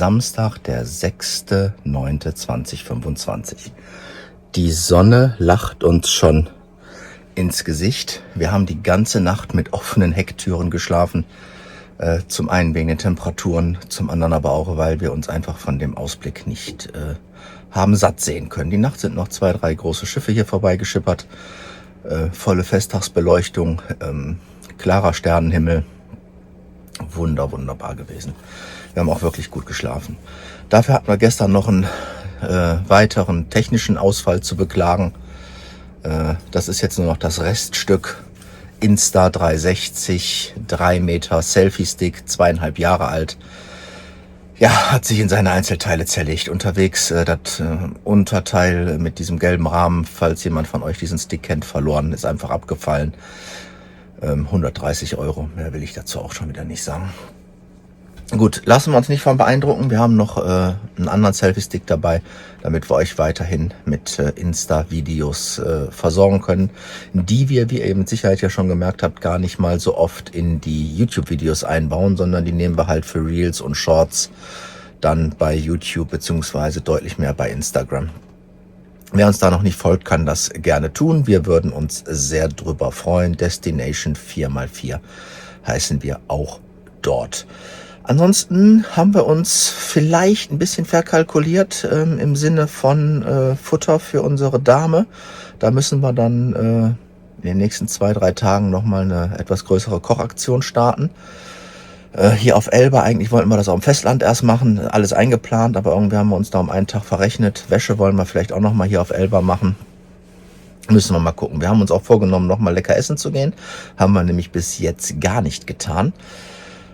Samstag, der 6.9.2025. Die Sonne lacht uns schon ins Gesicht. Wir haben die ganze Nacht mit offenen Hecktüren geschlafen. Zum einen wegen den Temperaturen, zum anderen aber auch, weil wir uns einfach von dem Ausblick nicht haben satt sehen können. Die Nacht sind noch 2, 3 große Schiffe hier vorbeigeschippert. Volle Festtagsbeleuchtung, klarer Sternenhimmel. Wunderbar gewesen. Wir haben auch wirklich gut geschlafen. Dafür hatten wir gestern noch einen weiteren technischen Ausfall zu beklagen. Das ist jetzt nur noch das Reststück. Insta360, 3 Meter Selfie-Stick, 2,5 Jahre alt. Ja, hat sich in seine Einzelteile zerlegt. Unterwegs das Unterteil mit diesem gelben Rahmen, falls jemand von euch diesen Stick kennt, verloren, ist einfach abgefallen. 130 €, mehr will ich dazu auch schon wieder nicht sagen. Gut, lassen wir uns nicht von beeindrucken. Wir haben noch einen anderen Selfie-Stick dabei, damit wir euch weiterhin mit Insta-Videos versorgen können, die wir, wie ihr mit Sicherheit ja schon gemerkt habt, gar nicht mal so oft in die YouTube-Videos einbauen, sondern die nehmen wir halt für Reels und Shorts dann bei YouTube beziehungsweise deutlich mehr bei Instagram. Wer uns da noch nicht folgt, kann das gerne tun. Wir würden uns sehr drüber freuen. Destination 4x4 heißen wir auch dort. Ansonsten haben wir uns vielleicht ein bisschen verkalkuliert im Sinne von Futter für unsere Dame. Da müssen wir dann in den nächsten 2, 3 Tagen nochmal eine etwas größere Kochaktion starten. Hier auf Elba, eigentlich wollten wir das auf dem Festland erst machen, alles eingeplant, aber irgendwie haben wir uns da um einen Tag verrechnet. Wäsche wollen wir vielleicht auch nochmal hier auf Elba machen. Müssen wir mal gucken. Wir haben uns auch vorgenommen, nochmal lecker essen zu gehen. Haben wir nämlich bis jetzt gar nicht getan.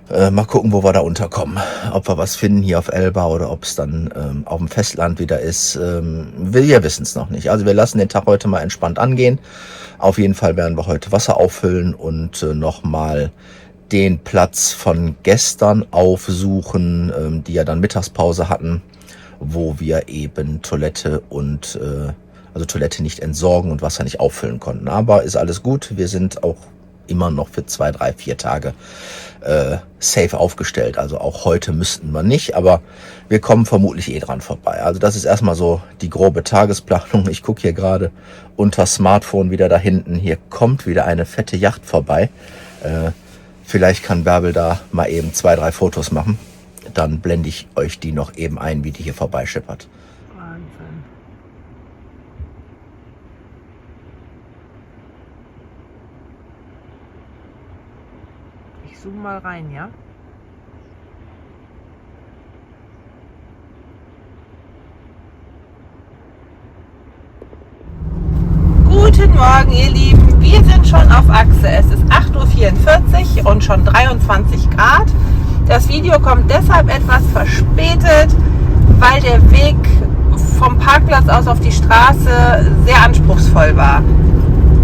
Mal gucken, wo wir da unterkommen. Ob wir was finden hier auf Elba oder ob es dann auf dem Festland wieder ist. Wir wissen es noch nicht. Also wir lassen den Tag heute mal entspannt angehen. Auf jeden Fall werden wir heute Wasser auffüllen und nochmal den Platz von gestern aufsuchen, die ja dann Mittagspause hatten, wo wir eben Toilette und also Toilette nicht entsorgen und Wasser nicht auffüllen konnten. Aber ist alles gut. Wir sind auch immer noch für 2, 3, 4 Tage safe aufgestellt. Also auch heute müssten wir nicht, aber wir kommen vermutlich dran vorbei. Also das ist erstmal so die grobe Tagesplanung. Ich gucke hier gerade unter Smartphone wieder da hinten. Hier kommt wieder eine fette Yacht vorbei. Vielleicht kann Bärbel da mal eben 2, 3 Fotos machen. Dann blende ich euch die noch eben ein, wie die hier vorbeischippert. Wahnsinn. Ich zoome mal rein, ja? Guten Morgen, ihr Lieben. Wir sind schon auf Achse. Es ist 8:44 Uhr und schon 23 Grad. Das Video kommt deshalb etwas verspätet, weil der Weg vom Parkplatz aus auf die Straße sehr anspruchsvoll war.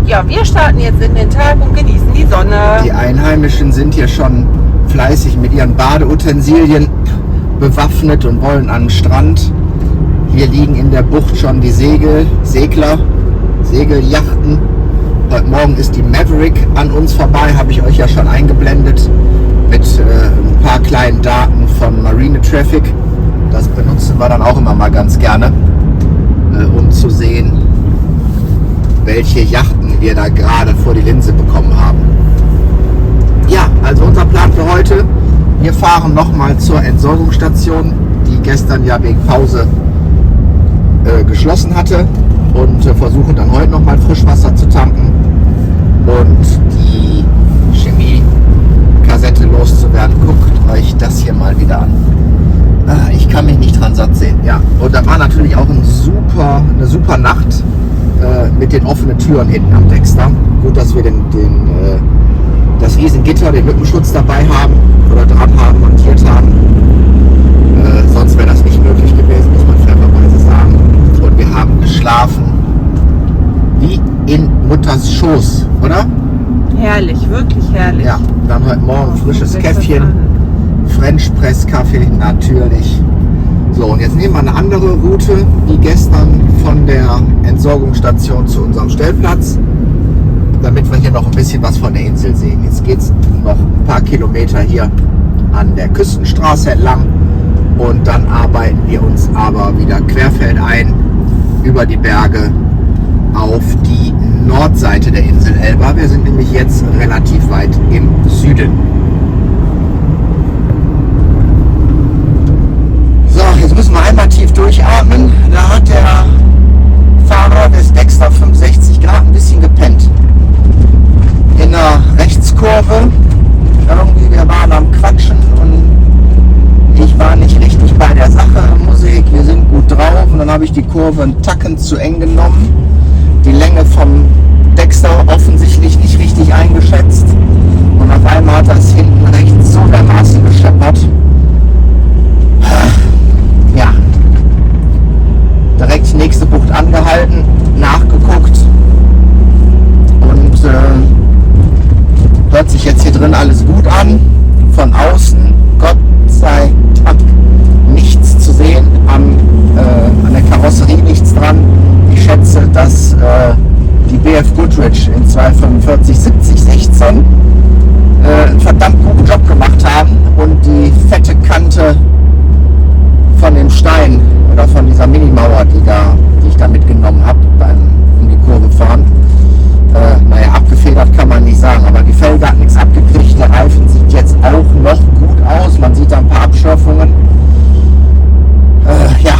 Ja, wir starten jetzt in den Tag und genießen die Sonne. Die Einheimischen sind hier schon fleißig mit ihren Badeutensilien bewaffnet und wollen an den Strand. Hier liegen in der Bucht schon die Segeljachten. Heute Morgen ist die Maverick an uns vorbei, habe ich euch ja schon eingeblendet, mit ein paar kleinen Daten von Marine Traffic. Das benutzen wir dann auch immer mal ganz gerne, um zu sehen, welche Yachten wir da gerade vor die Linse bekommen haben. Ja, also unser Plan für heute, wir fahren nochmal zur Entsorgungsstation, die gestern ja wegen Pause geschlossen hatte, und versuchen dann heute nochmal Frischwasser zu tanken und die Chemiekassette loszuwerden. Guckt euch das hier mal wieder an. Ich kann mich nicht dran satt sehen. Ja, und da war natürlich auch eine super Nacht mit den offenen Türen hinten am Dexter. Gut, dass wir das Riesengitter, den Lückenschutz dabei haben oder dran haben, montiert haben. Sonst wäre das nicht möglich gewesen, muss man fairerweise sagen. Und wir haben geschlafen wie in Mutters Schoß, oder? Herrlich, wirklich herrlich. Ja, wir haben heute Morgen frisches Käffchen, French Press Kaffee, natürlich. So, und jetzt nehmen wir eine andere Route, wie gestern von der Entsorgungsstation zu unserem Stellplatz, damit wir hier noch ein bisschen was von der Insel sehen. Jetzt geht es noch ein paar Kilometer hier an der Küstenstraße entlang und dann arbeiten wir uns aber wieder querfeldein über die Berge auf die Nordseite der Insel Elba. Wir sind nämlich jetzt relativ weit im Süden. So, jetzt müssen wir einmal tief durchatmen. Da hat der Fahrer des Dexter 65 Grad ein bisschen gepennt. In der Rechtskurve. Irgendwie, wir waren am Quatschen und ich war nicht richtig bei der Sache. Musik, wir sind gut drauf und dann habe ich die Kurve einen Tacken zu eng genommen. Die Länge vom Dexter offensichtlich nicht richtig eingeschätzt und auf einmal hat das hinten rechts so dermaßen gescheppert. Ja, direkt nächste Bucht angehalten, nachgeguckt und hört sich jetzt hier drin alles gut an. Von außen, Gott sei Dank, nichts zu sehen, an der Karosserie nichts dran. Ich schätze, dass die BF Goodrich in 245 70 16 einen verdammt guten Job gemacht haben und die fette Kante von dem Stein oder von dieser Minimauer, die ich da mitgenommen habe beim um die Kurve fahren, naja, abgefedert kann man nicht sagen, aber die Felge hat nichts abgekriegt, der Reifen sieht jetzt auch noch gut aus, man sieht da ein paar Abschürfungen. Ja,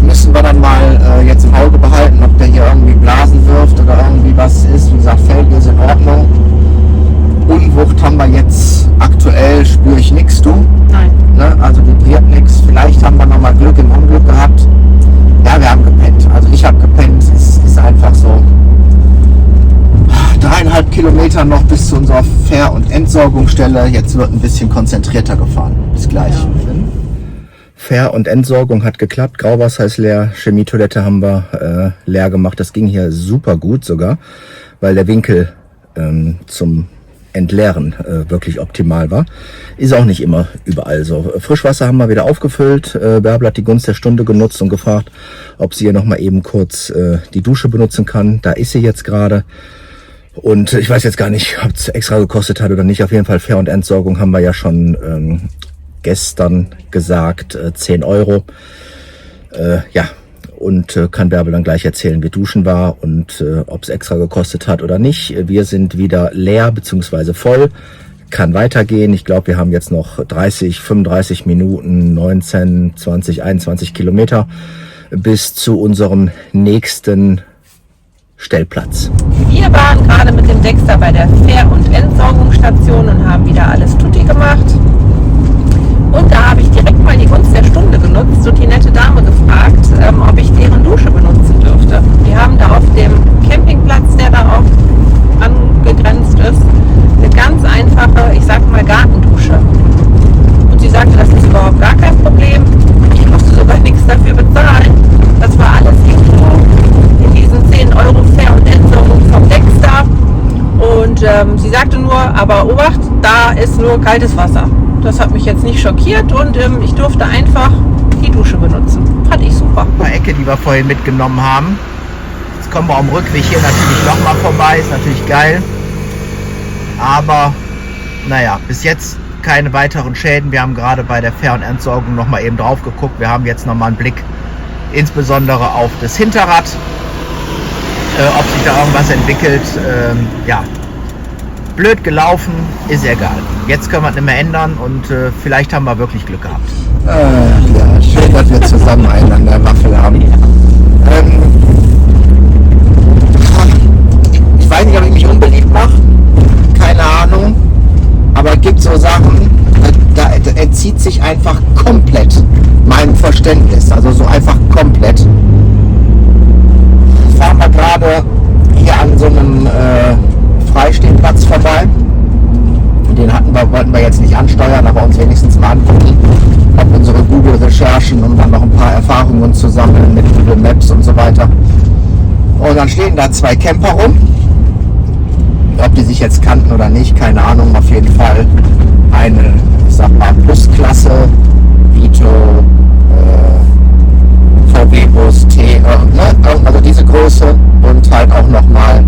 müssen wir dann mal jetzt im Auge behalten, ob der hier irgendwie Blasen wirft oder irgendwie was ist. Wie gesagt, Felge ist in Ordnung. Unwucht haben wir jetzt aktuell, spüre ich nichts, du? Nein. Ne? Also vibriert nichts. Vielleicht haben wir nochmal Glück im Unglück gehabt. Ja, wir haben gepennt. Also ich habe gepennt. Es ist einfach so. 3,5 Kilometer noch bis zu unserer Fähr- und Entsorgungsstelle. Jetzt wird ein bisschen konzentrierter gefahren. Bis gleich. Ja. Fähr- und Entsorgung hat geklappt. Grauwasser ist leer. Chemietoilette haben wir leer gemacht. Das ging hier super gut sogar, weil der Winkel zum Entleeren wirklich optimal war. Ist auch nicht immer überall so. Frischwasser haben wir wieder aufgefüllt. Bärbel hat die Gunst der Stunde genutzt und gefragt, ob sie hier nochmal eben kurz die Dusche benutzen kann. Da ist sie jetzt gerade. Und ich weiß jetzt gar nicht, ob es extra gekostet hat oder nicht. Auf jeden Fall Fähr- und Entsorgung haben wir ja schon gestern gesagt, 10 Euro. Ja, und kann Bärbel dann gleich erzählen, wie Duschen war und ob es extra gekostet hat oder nicht. Wir sind wieder leer bzw. voll. Kann weitergehen. Ich glaube, wir haben jetzt noch 30, 35 Minuten, 19, 20, 21 Kilometer bis zu unserem nächsten Stellplatz. Wir waren gerade mit dem Dexter bei der Fähr- und Entsorgungsstation und haben wieder alles tutti gemacht. Und da habe ich direkt mal die Gunst der Stunde genutzt und die nette Dame gefragt, ob ich deren Dusche benutzen dürfte. Die haben da auf dem Campingplatz, der da auch angegrenzt ist, eine ganz einfache, ich sag mal, Gartendusche. Und sie sagte, das ist überhaupt gar kein Problem. Ich musste sogar nichts dafür bezahlen. Das war alles irgendwo in diesen 10 Euro Fähr- und Entsorgung vom Dexter. Und sie sagte nur, aber Obacht, da ist nur kaltes Wasser. Das hat mich jetzt nicht schockiert und ich durfte einfach die Dusche benutzen. Fand ich super. Ein paar Ecke, die wir vorhin mitgenommen haben. Jetzt kommen wir am Rückweg hier natürlich nochmal vorbei. Ist natürlich geil. Aber naja, bis jetzt keine weiteren Schäden. Wir haben gerade bei der Fähr- und Entsorgung nochmal eben drauf geguckt. Wir haben jetzt nochmal einen Blick insbesondere auf das Hinterrad. Ob sich da irgendwas entwickelt. Ja. Blöd gelaufen, ist egal. Jetzt können wir es nicht mehr ändern und vielleicht haben wir wirklich Glück gehabt. Ja, schön, dass wir zusammen einen an der Waffel haben. Ich weiß nicht, ob ich mich unbeliebt mache. Keine Ahnung. Aber es gibt so Sachen, da entzieht sich einfach komplett meinem Verständnis. Also so einfach komplett. Fahren wir gerade hier an so einem Freistehplatz vorbei. Den wollten wir jetzt nicht ansteuern, aber uns wenigstens mal angucken, ob unsere Google-Recherchen, um dann noch ein paar Erfahrungen zu sammeln mit Google Maps und so weiter. Und dann stehen da 2 Camper rum. Ob die sich jetzt kannten oder nicht, keine Ahnung. Auf jeden Fall eine, ich sag mal, Busklasse, Vito, VW-Bus, T, also diese Größe und halt auch nochmal.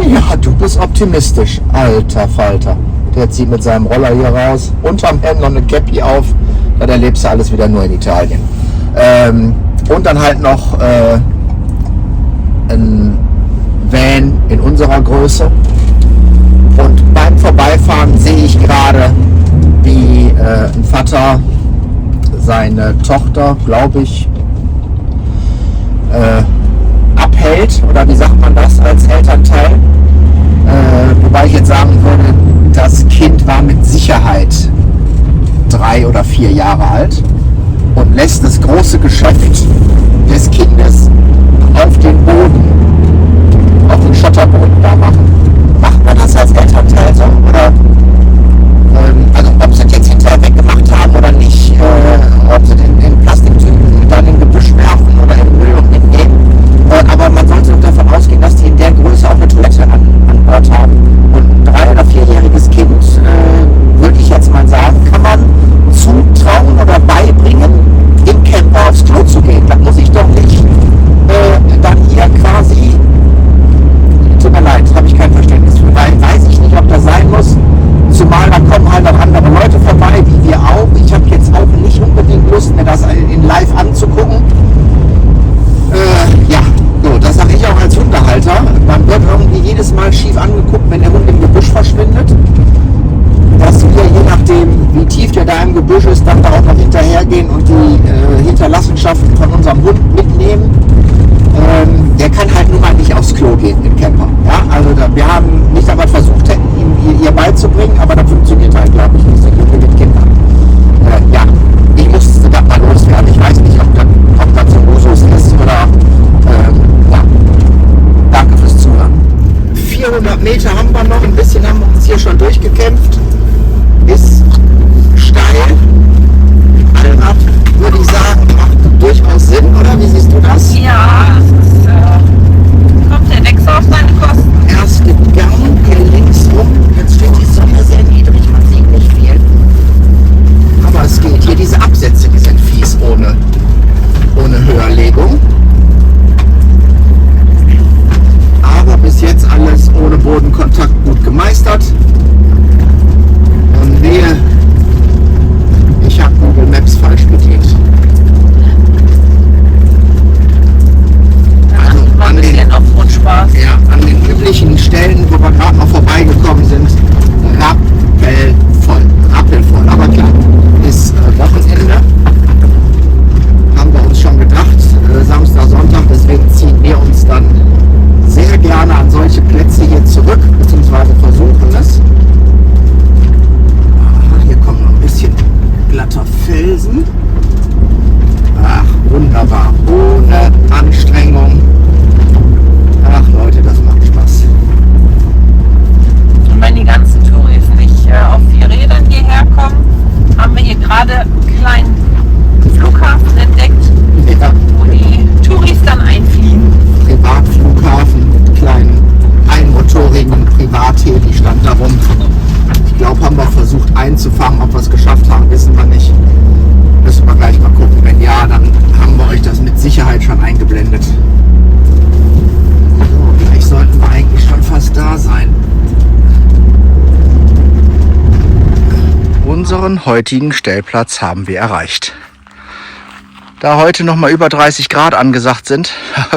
Ja, du bist optimistisch, alter Falter. Der zieht mit seinem Roller hier raus. Unterm Hemd noch eine Cappy auf. Dann erlebst du alles wieder nur in Italien. Und dann halt noch ein Van in unserer Größe. Und beim Vorbeifahren sehe ich gerade, wie ein Vater seine Tochter, glaube ich, abhält. Oder wie sagt man das als Elternteil? Wobei ich jetzt sagen würde, das Kind war mit Sicherheit 3 oder 4 Jahre alt und lässt das große Geschäft des Kindes auf den Boden, auf den Schotterboden da machen. Macht man das als Elternteil so? Oder also ob sie das jetzt hinterher weggemacht haben oder nicht, ob sie den in Plastiktüten dann im Gebüsch werfen oder im Müll und mitnehmen. Aber man sollte doch davon ausgehen, dass die in der Größe auch eine Toilette an Bord haben. Und ein 3- oder 4-jähriges Kind, würde ich jetzt mal sagen, kann man zutrauen oder beibringen, im Camper aufs Klo zu gehen. Das muss ich doch nicht dann hier quasi, tut mir leid, habe ich kein Verständnis für, weil weiß ich nicht, ob das sein muss. Zumal da kommen halt auch andere Leute vorbei, wie wir auch. Ich habe jetzt auch nicht unbedingt Lust, mir das in live anzugucken. Ja, so, das sage ich auch als Hundehalter. Man wird irgendwie jedes Mal schief angeguckt, wenn der Hund im Gebüsch verschwindet. Dass wir, je nachdem, wie tief der da im Gebüsch ist, dann da auch noch hinterhergehen und die Hinterlassenschaften von unserem Hund mitnehmen. Der kann halt nun mal nicht aufs Klo gehen im Camper. Ja? Also wir haben nicht einmal versucht, ihm ihr beizubringen, aber das funktioniert halt, glaube ich, nicht so gut mit Kindern. Ja, ich muss das mal loswerden. Ich weiß nicht, ob das so Usus ist oder ja. Danke fürs Zuhören. 400 Meter haben wir noch, ein bisschen haben wir uns hier schon durchgekämpft. Ist steil. Allrad, würde ich sagen, macht durchaus Sinn, oder? Wie siehst du das? Ja, das ist, kommt der Wechsel auf seine Kosten. Erste Gang hier links rum. Jetzt steht die Sonne sehr niedrig, man sieht nicht viel. Aber es geht. Hier diese Absätze, die sind fies ohne Höherlegung. Aber bis jetzt alles ohne Bodenkontakt gut gemeistert. Und wehe, ich habe Google Maps falsch bedient. War ein bisschen auf Spaß. Ja, an den üblichen Stellen, wo wir gerade noch vorbeigekommen sind, rappelvoll. Aber klar, ist Wochenende. Haben wir uns schon gedacht, Samstag, Sonntag, deswegen ziehen wir uns dann sehr gerne an solche Plätze hier zurück, beziehungsweise versuchen es. Aha, hier kommt noch ein bisschen glatter Felsen. Ach, wunderbar, ohne Anstrengung. Ach Leute, das macht Spaß. Und wenn die ganzen Touris nicht auf 4 Rädern hierher kommen, haben wir hier gerade einen kleinen Flughafen entdeckt, Ja, wo die Touris dann einfliegen. Privatflughafen mit kleinen einmotorigen Privatheli stand da rum. Ich glaube, haben wir versucht einzufangen. Ob wir es geschafft haben, wissen wir nicht. Müssen wir gleich mal gucken. Wenn ja, dann haben wir euch das mit Sicherheit schon eingeblendet. So, gleich sollten wir eigentlich schon fast da sein. Unseren heutigen Stellplatz haben wir erreicht. Da heute noch mal über 30 Grad angesagt sind,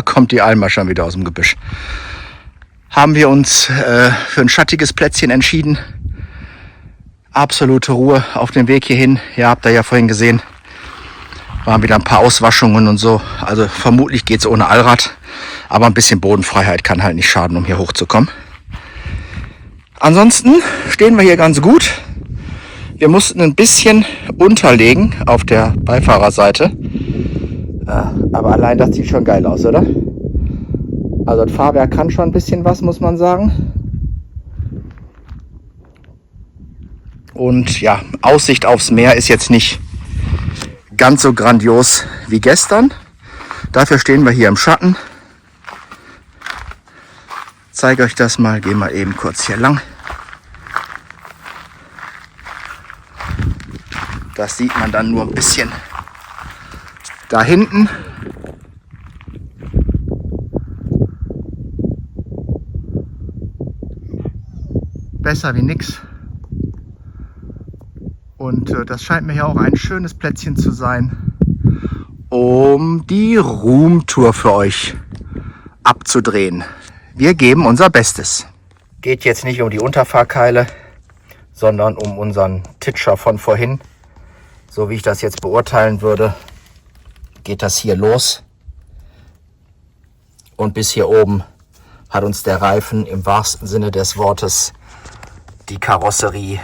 kommt die Alma schon wieder aus dem Gebüsch. Haben wir uns für ein schattiges Plätzchen entschieden. Absolute Ruhe auf dem Weg hierhin. Ihr habt ja vorhin gesehen, waren wieder ein paar Auswaschungen und so. Also vermutlich geht es ohne Allrad. Aber ein bisschen Bodenfreiheit kann halt nicht schaden, um hier hochzukommen. Ansonsten stehen wir hier ganz gut. Wir mussten ein bisschen unterlegen auf der Beifahrerseite. Aber allein das sieht schon geil aus, oder? Also das Fahrwerk kann schon ein bisschen was, muss man sagen. Und ja, Aussicht aufs Meer ist jetzt nicht ganz so grandios wie gestern. Dafür stehen wir hier im Schatten. Zeige euch das mal, gehen wir eben kurz hier lang. Das sieht man dann nur ein bisschen da hinten. Besser wie nix. Und das scheint mir ja auch ein schönes Plätzchen zu sein, um die Roomtour für euch abzudrehen. Wir geben unser Bestes. Geht jetzt nicht um die Unterfahrkeile, sondern um unseren Titscher von vorhin. So wie ich das jetzt beurteilen würde, geht das hier los. Und bis hier oben hat uns der Reifen im wahrsten Sinne des Wortes die Karosserie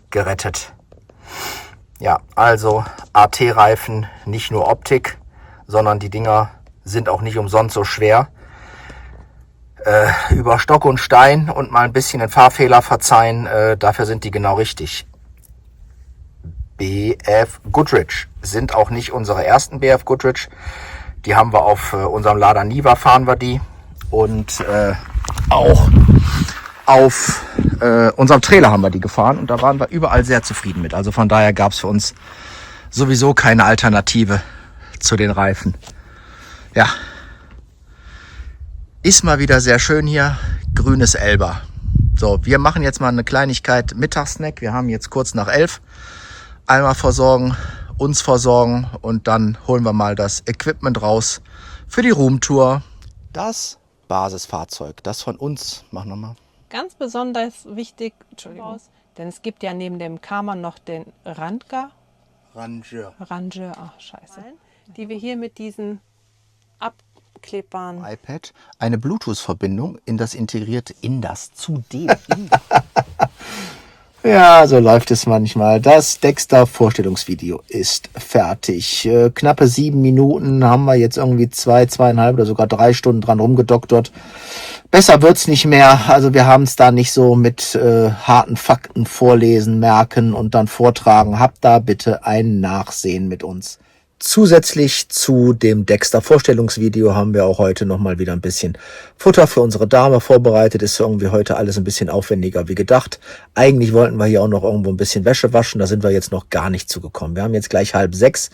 gerettet. Ja, also AT-Reifen, nicht nur Optik, sondern die Dinger sind auch nicht umsonst so schwer. Über Stock und Stein und mal ein bisschen den Fahrfehler verzeihen, dafür sind die genau richtig. BF Goodrich sind auch nicht unsere ersten BF Goodrich. Die haben wir auf unserem Lada Niva, fahren wir die. Und auch auf unserem Trailer haben wir die gefahren. Und da waren wir überall sehr zufrieden mit. Also von daher gab es für uns sowieso keine Alternative zu den Reifen. Ja, ist mal wieder sehr schön hier. Grünes Elba. So, wir machen jetzt mal eine Kleinigkeit Mittagssnack. Wir haben jetzt kurz nach 11. Einmal versorgen, uns versorgen und dann holen wir mal das Equipment raus für die Roomtour. Das Basisfahrzeug, das von uns, mach nochmal. Ganz besonders wichtig, Entschuldigung, denn es gibt ja neben dem Karmann noch den Ranger, ach scheiße, die wir hier mit diesen abklebbaren iPad, eine Bluetooth-Verbindung in das integrierte, zu dem. Ja, so läuft es manchmal. Das Dexter-Vorstellungsvideo ist fertig. Knappe 7 Minuten haben wir jetzt irgendwie 2,5 oder sogar 3 Stunden dran rumgedoktert. Besser wird's nicht mehr. Also wir haben es da nicht so mit harten Fakten vorlesen, merken und dann vortragen. Habt da bitte ein Nachsehen mit uns. Zusätzlich zu dem Dexter-Vorstellungsvideo haben wir auch heute nochmal wieder ein bisschen Futter für unsere Dame vorbereitet. Ist irgendwie heute alles ein bisschen aufwendiger wie gedacht. Eigentlich wollten wir hier auch noch irgendwo ein bisschen Wäsche waschen. Da sind wir jetzt noch gar nicht zugekommen. Wir haben jetzt gleich 5:30.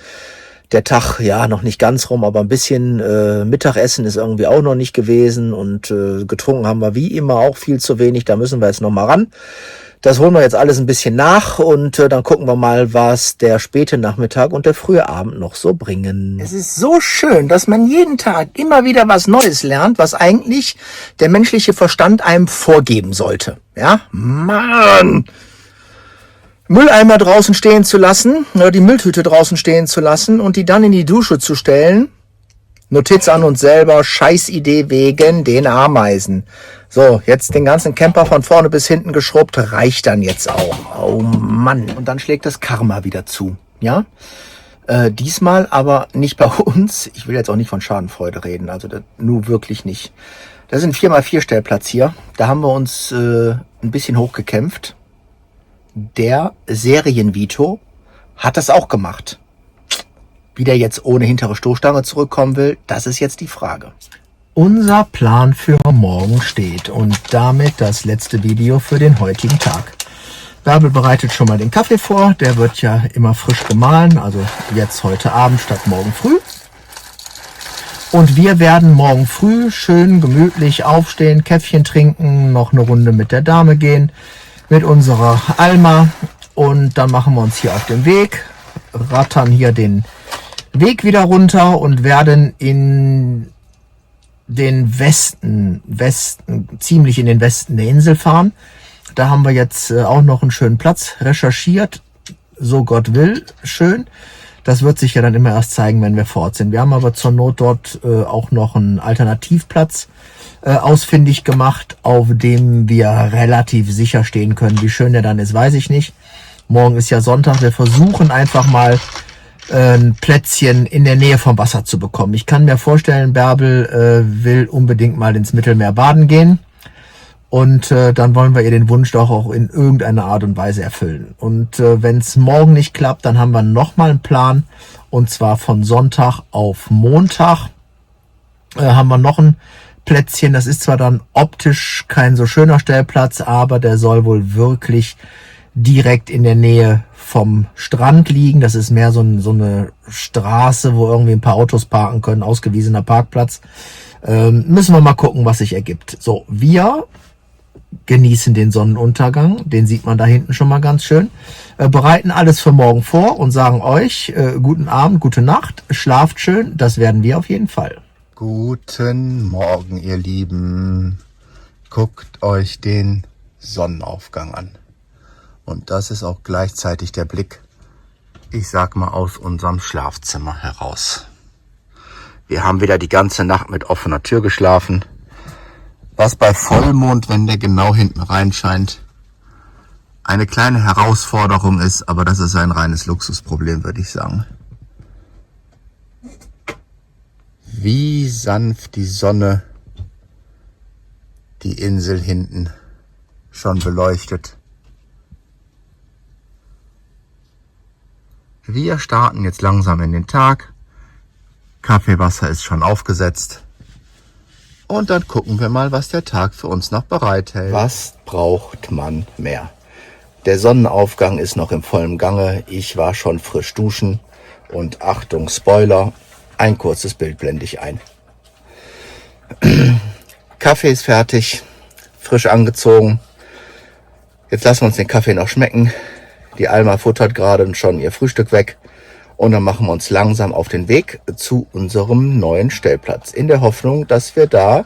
Der Tag, ja, noch nicht ganz rum, aber ein bisschen Mittagessen ist irgendwie auch noch nicht gewesen. Und getrunken haben wir wie immer auch viel zu wenig. Da müssen wir jetzt nochmal ran. Das holen wir jetzt alles ein bisschen nach und dann gucken wir mal, was der späte Nachmittag und der frühe Abend noch so bringen. Es ist so schön, dass man jeden Tag immer wieder was Neues lernt, was eigentlich der menschliche Verstand einem vorgeben sollte. Ja, Mann! Mülleimer draußen stehen zu lassen, oder die Mülltüte draußen stehen zu lassen und die dann in die Dusche zu stellen. Notiz an uns selber, Scheißidee wegen den Ameisen. So, jetzt den ganzen Camper von vorne bis hinten geschrubbt, reicht dann jetzt auch. Oh Mann. Und dann schlägt das Karma wieder zu. Ja? Diesmal aber nicht bei uns. Ich will jetzt auch nicht von Schadenfreude reden, also nur wirklich nicht. Das ist ein 4x4 Stellplatz hier. Da haben wir uns ein bisschen hochgekämpft. Der Serienvito hat das auch gemacht. Wie der jetzt ohne hintere Stoßstange zurückkommen will, das ist jetzt die Frage. Unser Plan für morgen steht und damit das letzte Video für den heutigen Tag. Bärbel bereitet schon mal den Kaffee vor, der wird ja immer frisch gemahlen, also jetzt heute Abend statt morgen früh. Und wir werden morgen früh schön gemütlich aufstehen, Käffchen trinken, noch eine Runde mit der Dame gehen, mit unserer Alma und dann machen wir uns hier auf den Weg, rattern hier den Weg wieder runter und werden in den Westen, ziemlich in den Westen der Insel fahren. Da haben wir jetzt auch noch einen schönen Platz recherchiert, so Gott will, schön. Das wird sich ja dann immer erst zeigen, wenn wir fort sind. Wir haben aber zur Not dort auch noch einen Alternativplatz ausfindig gemacht, auf dem wir relativ sicher stehen können. Wie schön der dann ist, weiß ich nicht. Morgen ist ja Sonntag. Wir versuchen einfach mal ein Plätzchen in der Nähe vom Wasser zu bekommen. Ich kann mir vorstellen, Bärbel will unbedingt mal ins Mittelmeer baden gehen. Und dann wollen wir ihr den Wunsch doch auch in irgendeiner Art und Weise erfüllen. Und wenn es morgen nicht klappt, dann haben wir nochmal einen Plan. Und zwar von Sonntag auf Montag haben wir noch ein Plätzchen. Das ist zwar dann optisch kein so schöner Stellplatz, aber der soll wohl wirklich direkt in der Nähe vom Strand liegen. Das ist mehr so eine Straße, wo irgendwie ein paar Autos parken können, ausgewiesener Parkplatz. Müssen wir mal gucken, was sich ergibt. So, wir genießen den Sonnenuntergang, den sieht man da hinten schon mal ganz schön, bereiten alles für morgen vor und sagen euch guten Abend, gute Nacht, schlaft schön, das werden wir auf jeden Fall. Guten Morgen, ihr Lieben. Guckt euch den Sonnenaufgang an. Und das ist auch gleichzeitig der Blick, ich sag mal, aus unserem Schlafzimmer heraus. Wir haben wieder die ganze Nacht mit offener Tür geschlafen. Was bei Vollmond, wenn der genau hinten reinscheint, eine kleine Herausforderung ist, aber das ist ein reines Luxusproblem, würde ich sagen. Wie sanft die Sonne die Insel hinten schon beleuchtet. Wir starten jetzt langsam in den Tag. Kaffeewasser ist schon aufgesetzt. Und dann gucken wir mal, was der Tag für uns noch bereithält. Was braucht man mehr? Der Sonnenaufgang ist noch im vollen Gange. Ich war schon frisch duschen. Und Achtung, Spoiler, ein kurzes Bild blende ich ein. Kaffee ist fertig, frisch angezogen. Jetzt lassen wir uns den Kaffee noch schmecken. Die Alma futtert gerade schon ihr Frühstück weg. Und dann machen wir uns langsam auf den Weg zu unserem neuen Stellplatz. In der Hoffnung, dass wir da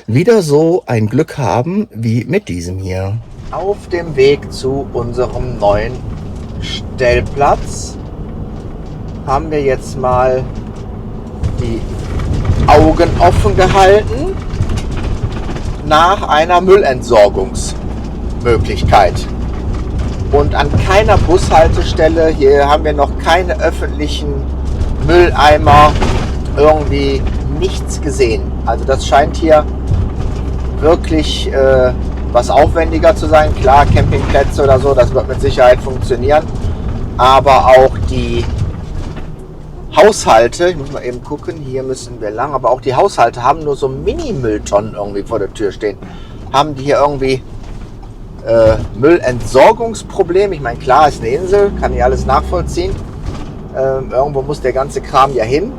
wieder so ein Glück haben wie mit diesem hier. Auf dem Weg zu unserem neuen Stellplatz haben wir jetzt mal die Augen offen gehalten nach einer Müllentsorgungsmöglichkeit. Und an keiner Bushaltestelle, hier haben wir noch keine öffentlichen Mülleimer, irgendwie nichts gesehen. Also das scheint hier wirklich was aufwendiger zu sein. Klar, Campingplätze oder so, das wird mit Sicherheit funktionieren. Aber auch die Haushalte, ich muss mal eben gucken, hier müssen wir lang, aber auch die Haushalte haben nur so Mini-Mülltonnen irgendwie vor der Tür stehen. Haben die hier irgendwie Müllentsorgungsproblem. Ich meine, klar, ist eine Insel, kann ich alles nachvollziehen. Irgendwo muss der ganze Kram ja hin.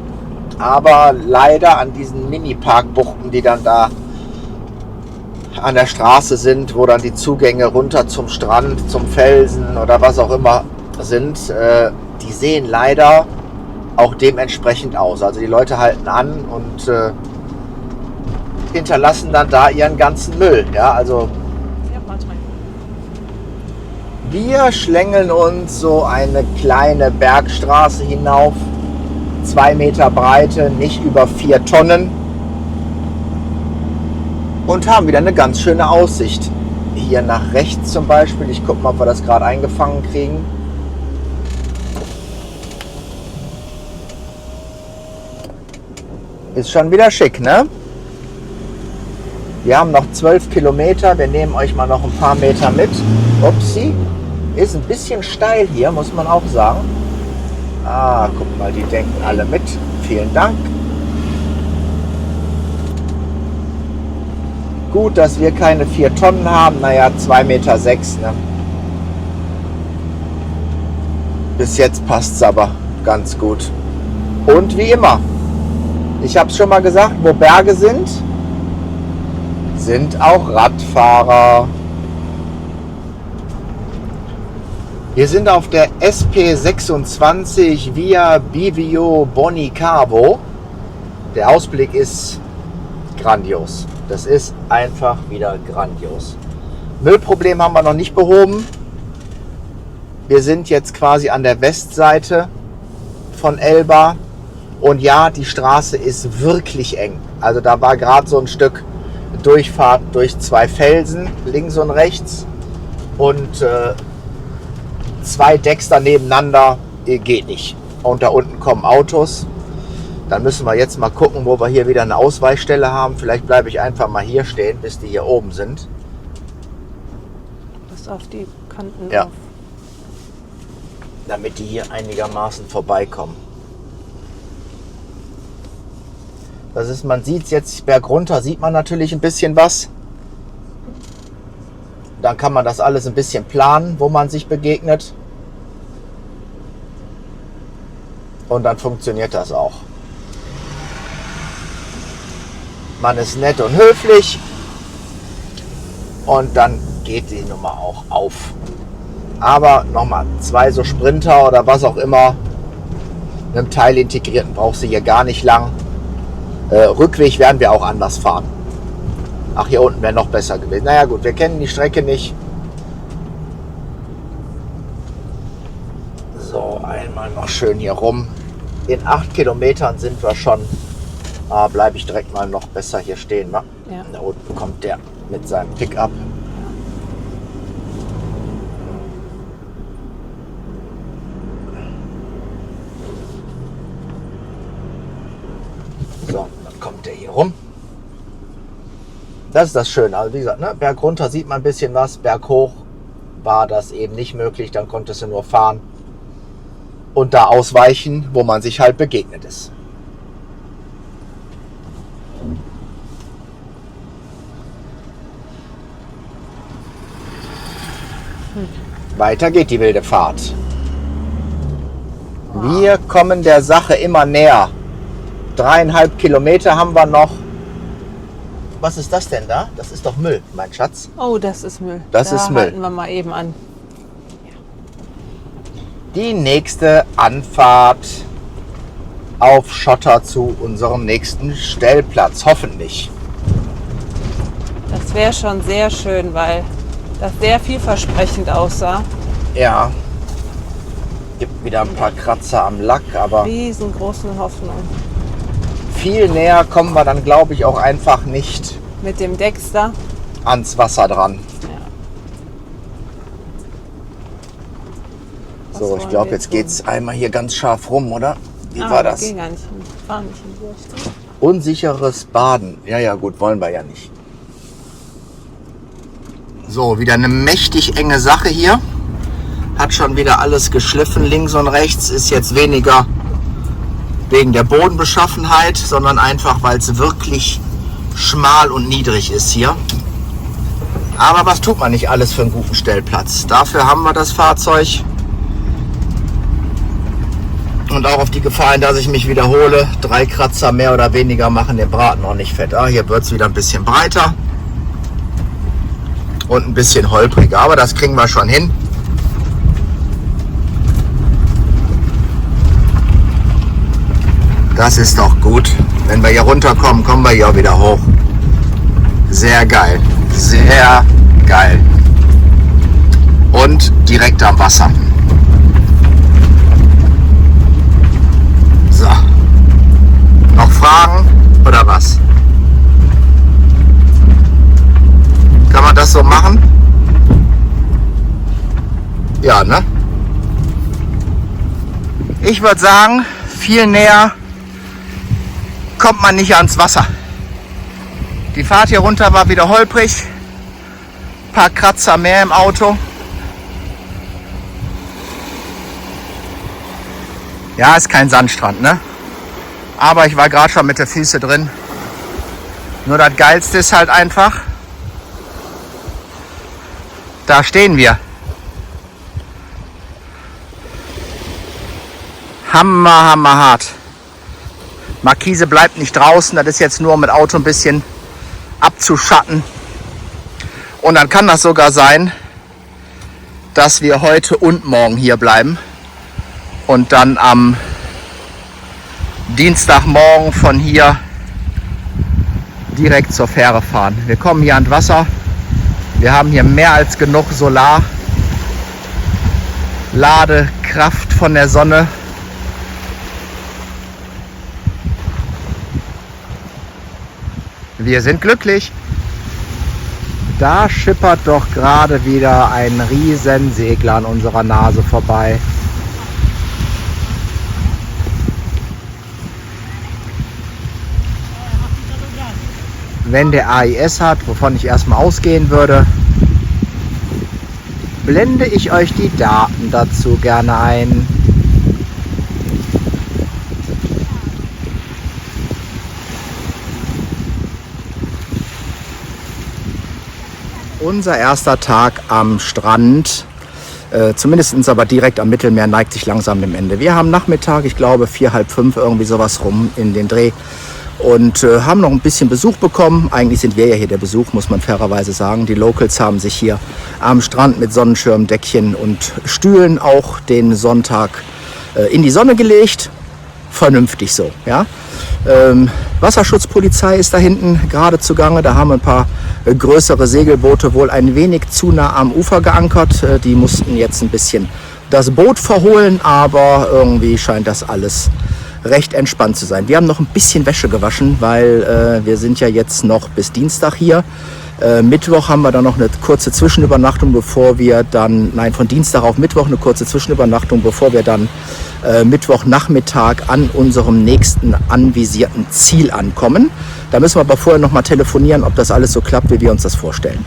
Aber leider an diesen Mini-Parkbuchten, die dann da an der Straße sind, wo dann die Zugänge runter zum Strand, zum Felsen oder was auch immer sind, die sehen leider auch dementsprechend aus. Also die Leute halten an und hinterlassen dann da ihren ganzen Müll. Ja, also wir schlängeln uns so eine kleine Bergstraße hinauf, 2 Meter Breite, nicht über 4 Tonnen und haben wieder eine ganz schöne Aussicht. Hier nach rechts zum Beispiel, ich gucke mal, ob wir das gerade eingefangen kriegen. Ist schon wieder schick, ne? Wir haben noch 12 Kilometer, wir nehmen euch mal noch ein paar Meter mit. Upsi. Ist ein bisschen steil hier, muss man auch sagen. Ah, guck mal, die denken alle mit. Vielen Dank. Gut, dass wir keine 4 Tonnen haben. Naja, 2,6 Meter. Ne? Bis jetzt passt es aber ganz gut. Und wie immer, ich habe es schon mal gesagt, wo Berge sind, sind auch Radfahrer. Wir sind auf der SP26 via Bivio Bonicavo. Der Ausblick ist grandios. Das ist einfach wieder grandios. Müllproblem haben wir noch nicht behoben. Wir sind jetzt quasi an der Westseite von Elba. Und ja, die Straße ist wirklich eng. Also da war gerade so ein Stück Durchfahrt durch 2 Felsen, links und rechts. Und 2 Dexter nebeneinander geht nicht. Und da unten kommen Autos. Dann müssen wir jetzt mal gucken, wo wir hier wieder eine Ausweichstelle haben. Vielleicht bleibe ich einfach mal hier stehen, bis die hier oben sind. Pass auf die Kanten ja. auf. Damit die hier einigermaßen vorbeikommen. Das ist, man sieht es jetzt bergunter, sieht man natürlich ein bisschen was. Dann kann man das alles ein bisschen planen, wo man sich begegnet. Und dann funktioniert das auch. Man ist nett und höflich. und dann geht die Nummer auch auf. Aber nochmal, 2 so Sprinter oder was auch immer, mit einem Teil integrierten brauchst du hier gar nicht lang. Rückweg werden wir auch anders fahren. Ach, hier unten wäre noch besser gewesen. Naja gut, wir kennen die Strecke nicht. So, einmal noch schön hier rum. In 8 Kilometern sind wir schon. Bleibe ich direkt mal noch besser hier stehen. Wa? Ja. Da unten kommt der mit seinem Pickup. So, dann kommt der hier rum. Das ist das Schöne. Also wie gesagt, ne, berg runter sieht man ein bisschen was, berg hoch war das eben nicht möglich. Dann konntest du nur fahren und da ausweichen, wo man sich halt begegnet ist. Weiter geht die wilde Fahrt. Wir kommen der Sache immer näher. 3,5 Kilometer haben wir noch. Was ist das denn da? Das ist doch Müll, mein Schatz. Oh, das ist Müll. Das ist Müll. Halten wir mal eben an. Die nächste Anfahrt auf Schotter zu unserem nächsten Stellplatz, hoffentlich. Das wäre schon sehr schön, weil das sehr vielversprechend aussah. Ja, gibt wieder ein paar Kratzer am Lack, aber Riesengroße Hoffnung. viel näher kommen wir dann, glaube ich, auch einfach nicht Mit dem Dexter. ans Wasser dran. Ja. So, ich glaube, jetzt geht es einmal hier ganz scharf rum, oder? Wie war das? Ging gar nicht. War nicht in die Richtung. Unsicheres Baden. Ja, gut, wollen wir ja nicht. So, wieder eine mächtig enge Sache hier. Hat schon wieder alles geschliffen, links und rechts. Ist jetzt weniger wegen der Bodenbeschaffenheit, sondern einfach, weil es wirklich schmal und niedrig ist hier. Aber was tut man nicht alles für einen guten Stellplatz? Dafür haben wir das Fahrzeug. Und auch auf die Gefahr hin, dass ich mich wiederhole, 3 Kratzer mehr oder weniger machen den Braten auch nicht fett. Hier wird es wieder ein bisschen breiter und ein bisschen holpriger, aber das kriegen wir schon hin. Das ist doch gut. Wenn wir hier runterkommen, kommen wir hier auch wieder hoch. Sehr geil. Sehr geil. Und direkt am Wasser. So. Noch Fragen oder was? Kann man das so machen? Ja, ne? Ich würde sagen, viel näher kommt man nicht ans Wasser. Die Fahrt hier runter war wieder holprig. Ein paar Kratzer mehr im Auto. Ja, ist kein Sandstrand, ne? Aber ich war gerade schon mit den Füßen drin. Nur das Geilste ist halt einfach, da stehen wir. Hammerhart. Markise bleibt nicht draußen, das ist jetzt nur um mit Auto ein bisschen abzuschatten. Und dann kann das sogar sein, dass wir heute und morgen hier bleiben und dann am Dienstagmorgen von hier direkt zur Fähre fahren. Wir kommen hier ans Wasser. Wir haben hier mehr als genug Solarladekraft von der Sonne. Wir sind glücklich. Da schippert doch gerade wieder ein Riesensegler an unserer Nase vorbei. Wenn der AIS hat, wovon ich erstmal ausgehen würde, blende ich euch die Daten dazu gerne ein. Unser erster Tag am Strand, zumindest aber direkt am Mittelmeer, neigt sich langsam dem Ende. Wir haben Nachmittag, ich glaube 4, halb 5, irgendwie sowas rum in den Dreh. und haben noch ein bisschen Besuch bekommen. Eigentlich sind wir ja hier der Besuch, muss man fairerweise sagen. Die Locals haben sich hier am Strand mit Sonnenschirm, Deckchen und Stühlen auch den Sonntag in die Sonne gelegt. Vernünftig so, ja. Wasserschutzpolizei ist da hinten gerade zugange. Da haben ein paar größere Segelboote wohl ein wenig zu nah am Ufer geankert. Die mussten jetzt ein bisschen das Boot verholen, aber irgendwie scheint das alles recht entspannt zu sein. Wir haben noch ein bisschen Wäsche gewaschen, weil wir sind ja jetzt noch bis Dienstag hier. Mittwoch haben wir dann noch eine kurze Zwischenübernachtung, von Dienstag auf Mittwoch eine kurze Zwischenübernachtung, bevor wir dann Mittwochnachmittag an unserem nächsten anvisierten Ziel ankommen. Da müssen wir aber vorher noch mal telefonieren, ob das alles so klappt, wie wir uns das vorstellen.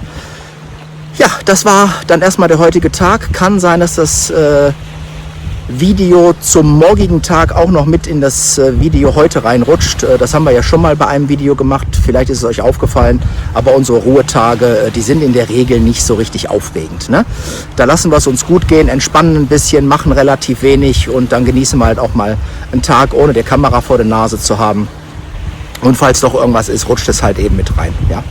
Ja, das war dann erstmal der heutige Tag. Kann sein, dass das Video zum morgigen Tag auch noch mit in das Video heute reinrutscht. Das haben wir ja schon mal bei einem Video gemacht. Vielleicht ist es euch aufgefallen, aber unsere Ruhetage, die sind in der Regel nicht so richtig aufregend, ne? Da lassen wir es uns gut gehen, entspannen ein bisschen, machen relativ wenig und dann genießen wir halt auch mal einen Tag, ohne die Kamera vor der Nase zu haben. Und falls doch irgendwas ist, rutscht es halt eben mit rein, ja.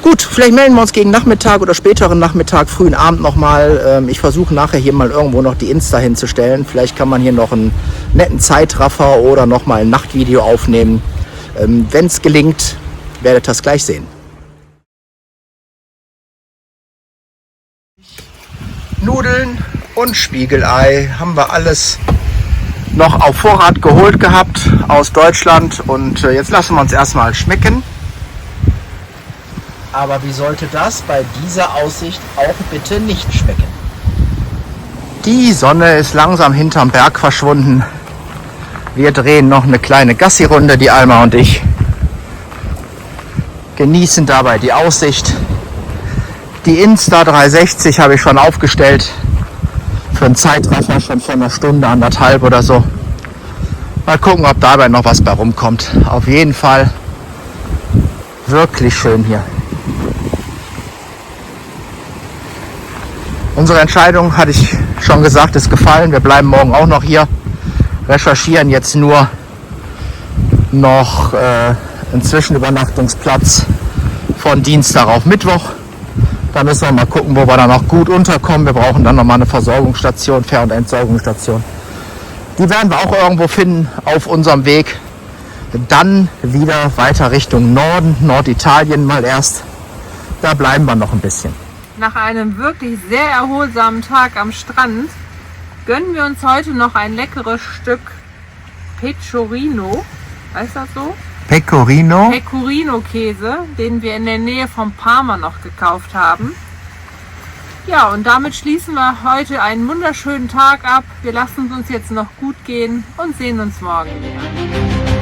Gut, vielleicht melden wir uns gegen Nachmittag oder späteren Nachmittag, frühen Abend nochmal. Ich versuche nachher hier mal irgendwo noch die Insta hinzustellen. Vielleicht kann man hier noch einen netten Zeitraffer oder nochmal ein Nachtvideo aufnehmen. Wenn es gelingt, werdet ihr das gleich sehen. Nudeln und Spiegelei haben wir alles noch auf Vorrat geholt gehabt aus Deutschland. Und jetzt lassen wir uns erstmal schmecken. Aber wie sollte das bei dieser Aussicht auch bitte nicht schmecken? Die Sonne ist langsam hinterm Berg verschwunden. Wir drehen noch eine kleine Gassi-Runde, die Alma und ich. Genießen dabei die Aussicht. Die Insta 360 habe ich schon aufgestellt. Für einen Zeitraffer schon vor einer Stunde, anderthalb oder so. Mal gucken, ob dabei noch was bei rumkommt. Auf jeden Fall wirklich schön hier. Unsere Entscheidung, hatte ich schon gesagt, ist gefallen. Wir bleiben morgen auch noch hier. Recherchieren jetzt nur noch einen Zwischenübernachtungsplatz von Dienstag auf Mittwoch. Da müssen wir mal gucken, wo wir dann noch gut unterkommen. Wir brauchen dann nochmal eine Versorgungsstation, Fähr- und Entsorgungsstation. Die werden wir auch irgendwo finden auf unserem Weg. Dann wieder weiter Richtung Norden, Norditalien mal erst. Da bleiben wir noch ein bisschen. Nach einem wirklich sehr erholsamen Tag am Strand gönnen wir uns heute noch ein leckeres Stück Pecorino. Heißt das so? Pecorino. Pecorino-Käse, den wir in der Nähe von Parma noch gekauft haben. Ja, und damit schließen wir heute einen wunderschönen Tag ab. Wir lassen es uns jetzt noch gut gehen und sehen uns morgen wieder.